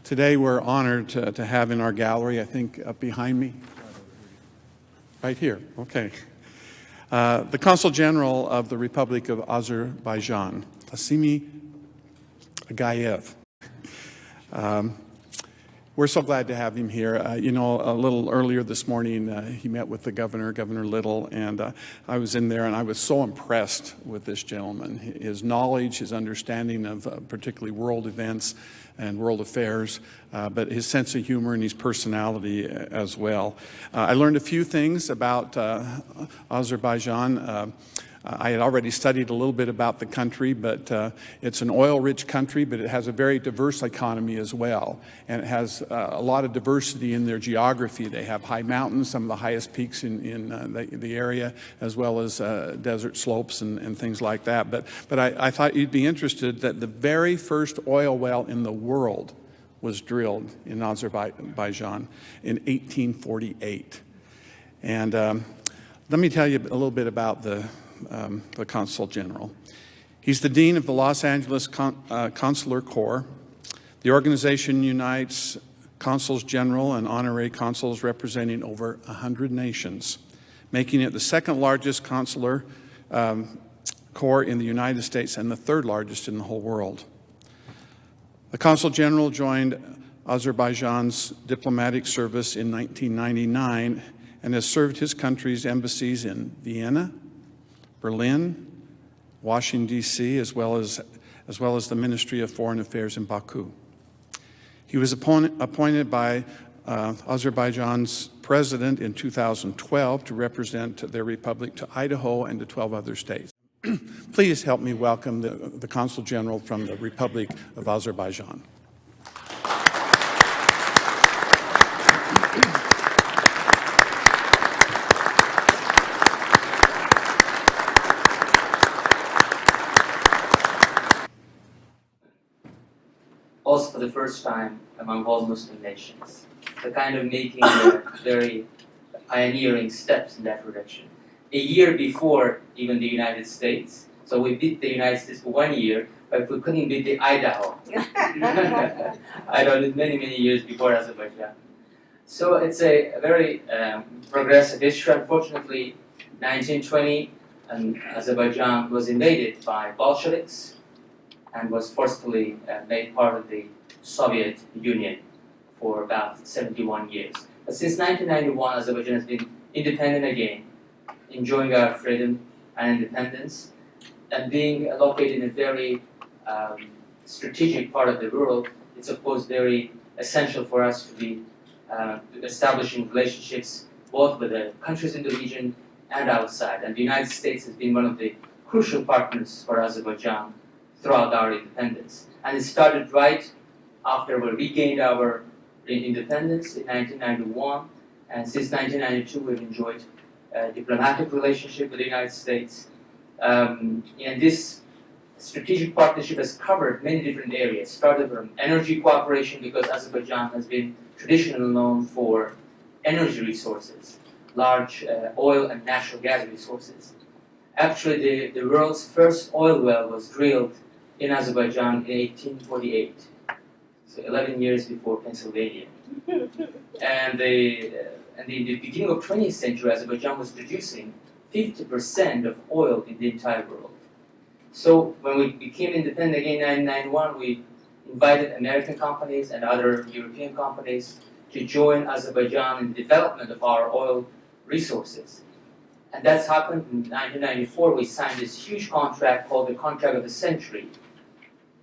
Today we're honored to have in our gallery, I think up behind me, right here, okay, the Consul General of the Republic of Azerbaijan, Nasimi Aghayev. We're so glad to have him here. You know, a little earlier this morning, he met with the governor, Governor Little, and I was in there and I was so impressed with this gentleman. His knowledge, his understanding of particularly world events and world affairs, but his sense of humor and his personality as well. I learned a few things about Azerbaijan. I had already studied a little bit about the country, but it's an oil-rich country, but it has a very diverse economy as well. And it has a lot of diversity in their geography. They have high mountains, some of the highest peaks in the area, as well as desert slopes and things like that. But I thought you'd be interested that the very first oil well in the world was drilled in Azerbaijan in 1848. And let me tell you a little bit about the Consul General. He's the Dean of the Los Angeles Consular Corps. The organization unites Consuls General and honorary consuls representing over 100 nations, making it the second largest consular corps in the United States and the third largest in the whole world. The Consul General joined Azerbaijan's diplomatic service in 1999 and has served his country's embassies in Vienna, Berlin, Washington, D.C., as well as the Ministry of Foreign Affairs in Baku. He was appointed by Azerbaijan's president in 2012 to represent their republic to Idaho and to 12 other states. Please help me welcome the Consul General from the Republic of Azerbaijan. Also for the first time among all Muslim nations. The kind of making very pioneering steps in that direction. A year before even the United States, so we beat the United States for 1 year, but we couldn't beat the Idaho. Idaho did many years before Azerbaijan. So it's a very progressive history. Unfortunately, 1920, Azerbaijan was invaded by Bolsheviks and was forcefully made part of the Soviet Union for about 71 years. But since 1991, Azerbaijan has been independent again, enjoying our freedom and independence, and being located in a very strategic part of the world. It's of course very essential for us to be establishing relationships both with the countries in the region and outside. And the United States has been one of the crucial partners for Azerbaijan throughout our independence. And it started right after we regained our independence in 1991, and since 1992 we've enjoyed a diplomatic relationship with the United States. And this strategic partnership has covered many different areas, started from energy cooperation, because Azerbaijan has been traditionally known for energy resources, large oil and natural gas resources. Actually, the world's first oil well was drilled in Azerbaijan in 1848, so 11 years before Pennsylvania. And in the beginning of 20th century, Azerbaijan was producing 50% of oil in the entire world. So when we became independent again in 1991, we invited American companies and other European companies to join Azerbaijan in the development of our oil resources. And that's happened in 1994. We signed this huge contract called the Contract of the Century,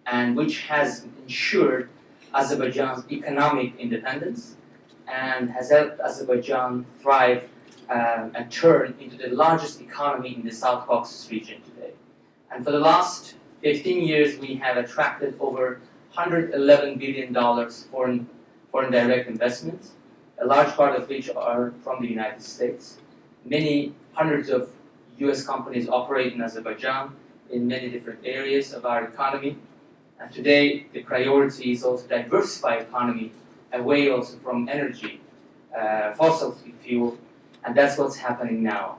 and which has ensured Azerbaijan's economic independence and has helped Azerbaijan thrive and turn into the largest economy in the South Caucasus region today. And for the last 15 years, we have attracted over $111 billion foreign direct investments, a large part of which are from the United States. Many hundreds of US companies operate in Azerbaijan in many different areas of our economy. And today, the priority is also diversify economy away also from energy, fossil fuel, and that's what's happening now.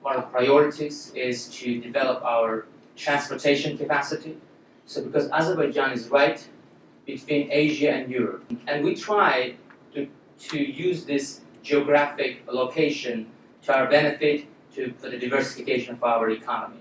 One of the priorities is to develop our transportation capacity, So because Azerbaijan is right between Asia and Europe, and we try to use this geographic location to our benefit for the diversification of our economy.